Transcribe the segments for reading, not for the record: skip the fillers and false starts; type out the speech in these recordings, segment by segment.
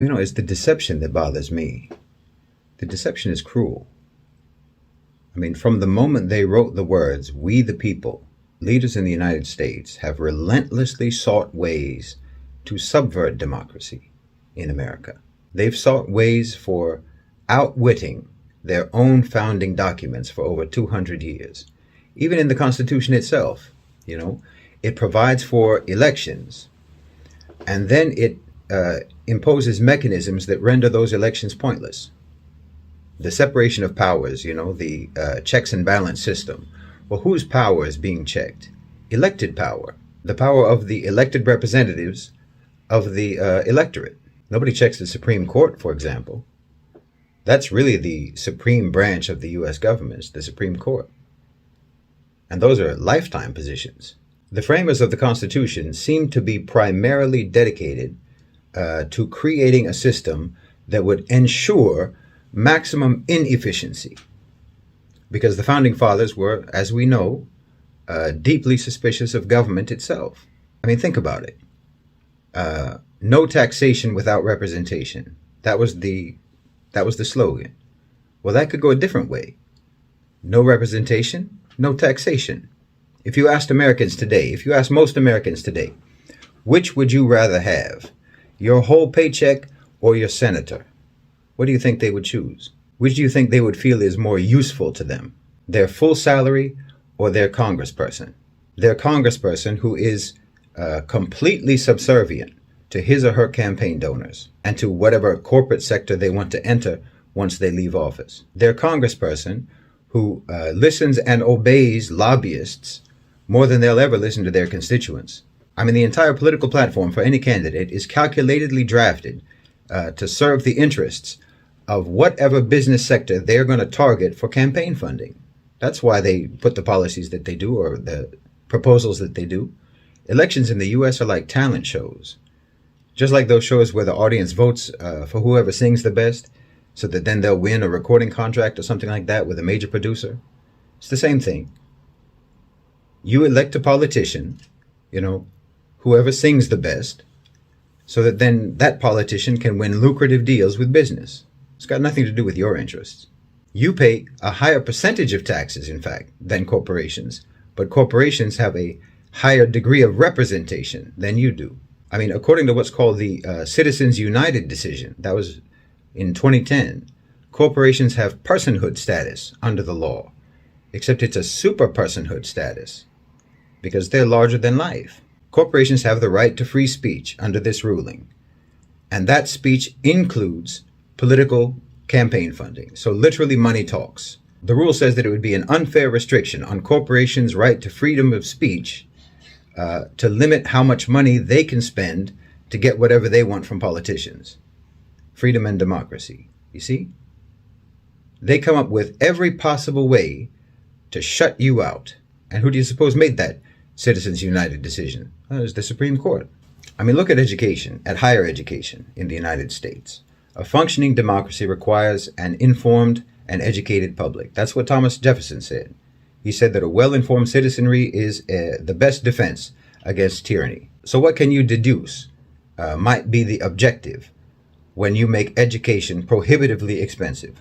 It's the deception that bothers me. The deception is cruel. I mean, from the moment they wrote the words, "We the people," leaders in the United States have relentlessly sought ways to subvert democracy in America. They've sought ways for outwitting their own founding documents for over 200 years. Even in the Constitution itself, it provides for elections, and then it imposes mechanisms that render those elections pointless. The separation of powers, the checks and balance system. Well, whose power is being checked? Elected power, the power of the elected representatives of the electorate. Nobody checks the Supreme Court, for example. That's really the supreme branch of the U.S. government, the Supreme Court. And those are lifetime positions. The framers of the Constitution seem to be primarily dedicated to creating a system that would ensure maximum inefficiency. Because the founding fathers were, as we know, deeply suspicious of government itself. I mean, think about it. No taxation without representation. That was the slogan. Well, that could go a different way. No representation, no taxation. If you asked most Americans today, which would you rather have? Your whole paycheck or your senator? What do you think they would choose? Which do you think they would feel is more useful to them? Their full salary or their congressperson? Their congressperson who is completely subservient to his or her campaign donors and to whatever corporate sector they want to enter once they leave office. Their congressperson who listens and obeys lobbyists more than they'll ever listen to their constituents. I mean, the entire political platform for any candidate is calculatedly drafted to serve the interests of whatever business sector they're going to target for campaign funding. That's why they put the policies that they do or the proposals that they do. Elections in the U.S. are like talent shows. Just like those shows where the audience votes for whoever sings the best so that then they'll win a recording contract or something like that with a major producer. It's the same thing. You elect a politician, whoever sings the best, so that then that politician can win lucrative deals with business. It's got nothing to do with your interests. You pay a higher percentage of taxes, in fact, than corporations, but corporations have a higher degree of representation than you do. I mean, according to what's called the Citizens United decision, that was in 2010, corporations have personhood status under the law, except it's a super personhood status because they're larger than life. Corporations have the right to free speech under this ruling, and that speech includes political campaign funding. So literally money talks. The rule says that it would be an unfair restriction on corporations' right to freedom of speech to limit how much money they can spend to get whatever they want from politicians. Freedom and democracy. You see? They come up with every possible way to shut you out. And who do you suppose made that Citizens United decision? Well, it was the Supreme Court. I mean, look at education, at higher education in the United States. A functioning democracy requires an informed and educated public. That's what Thomas Jefferson said. He said that a well-informed citizenry is the best defense against tyranny. So what can you deduce might be the objective when you make education prohibitively expensive?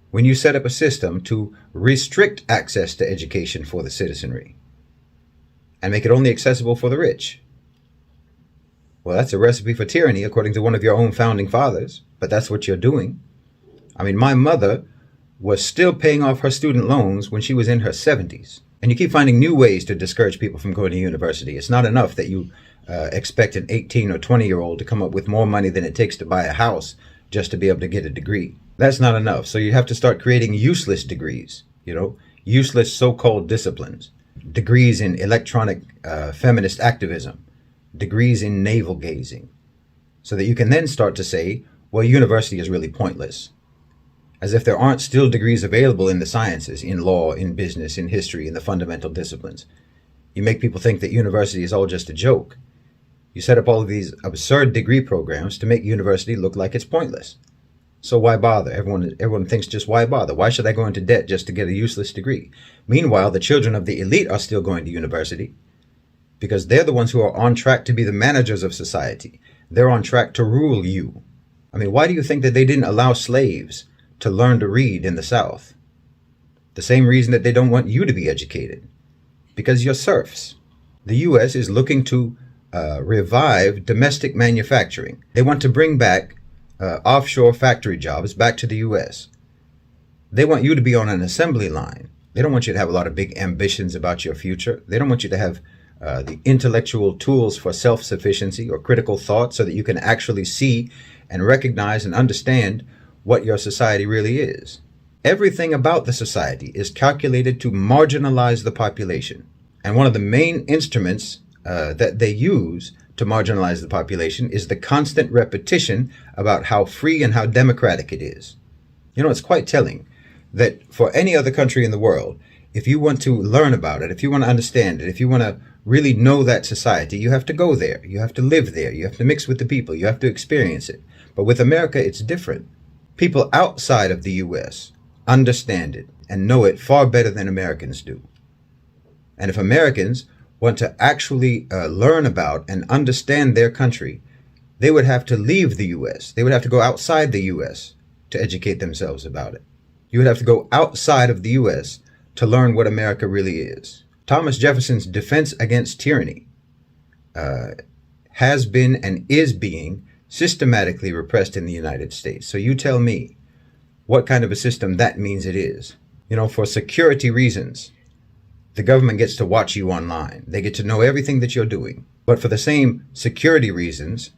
When you set up a system to restrict access to education for the citizenry and make it only accessible for the rich. Well, that's a recipe for tyranny, according to one of your own founding fathers, but that's what you're doing. I mean, my mother was still paying off her student loans when she was in her 70s. And you keep finding new ways to discourage people from going to university. It's not enough that you expect an 18 or 20-year-old to come up with more money than it takes to buy a house just to be able to get a degree. That's not enough. So you have to start creating useless degrees, useless so-called disciplines. Degrees in electronic feminist activism, degrees in navel gazing, so that you can then start to say, well, university is really pointless. As if there aren't still degrees available in the sciences, in law, in business, in history, in the fundamental disciplines. You make people think that university is all just a joke. You set up all of these absurd degree programs to make university look like it's pointless. So why bother? Everyone thinks, just why bother? Why should I go into debt just to get a useless degree? Meanwhile, the children of the elite are still going to university because they're the ones who are on track to be the managers of society. they're on track to rule you. I mean, why do you think that they didn't allow slaves to learn to read in the South? The same reason that they don't want you to be educated. Because you're serfs. The U.S. is looking to revive domestic manufacturing. They want to bring back offshore factory jobs back to the U.S. They want you to be on an assembly line. They don't want you to have a lot of big ambitions about your future. They don't want you to have the intellectual tools for self-sufficiency or critical thought so that you can actually see and recognize and understand what your society really is. Everything about the society is calculated to marginalize the population. And one of the main instruments that they use to marginalize the population is the constant repetition about how free and how democratic it is. You know, it's quite telling that for any other country in the world, if you want to learn about it, if you want to understand it, if you want to really know that society, you have to go there. You have to live there. You have to mix with the people. You have to experience it. But with America, it's different. People outside of the U.S. understand it and know it far better than Americans do. And if Americans want to actually learn about and understand their country, they would have to leave the U.S. They would have to go outside the U.S. to educate themselves about it. You would have to go outside of the U.S. to learn what America really is. Thomas Jefferson's defense against tyranny has been and is being systematically repressed in the United States. So you tell me what kind of a system that means it is. You know, for security reasons, the government gets to watch you online. They get to know everything that you're doing. But for the same security reasons,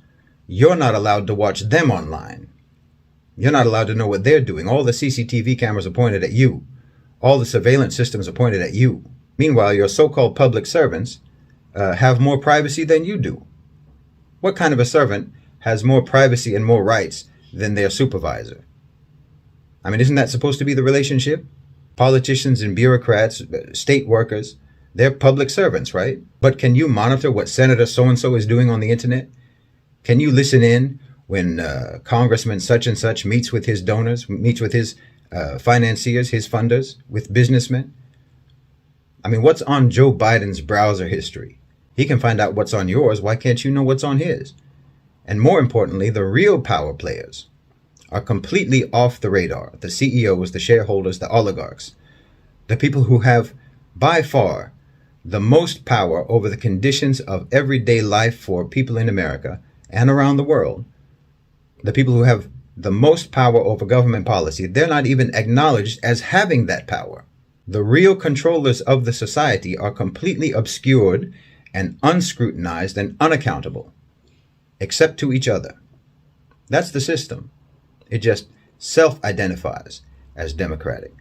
you're not allowed to watch them online. You're not allowed to know what they're doing. All the CCTV cameras are pointed at you. All the surveillance systems are pointed at you. Meanwhile, your so-called public servants have more privacy than you do. What kind of a servant has more privacy and more rights than their supervisor? I mean, isn't that supposed to be the relationship? Politicians and bureaucrats, state workers, they're public servants, right? But can you monitor what Senator so-and-so is doing on the internet? Can you listen in when Congressman such and such meets with his donors, meets with his financiers, his funders, with businessmen? I mean, what's on Joe Biden's browser history? He can find out what's on yours. Why can't you know what's on his? And more importantly, the real power players are completely off the radar. The CEOs, the shareholders, the oligarchs, the people who have by far the most power over the conditions of everyday life for people in America and around the world, the people who have the most power over government policy, they're not even acknowledged as having that power. The real controllers of the society are completely obscured and unscrutinized and unaccountable, except to each other. That's the system. It just self-identifies as democratic.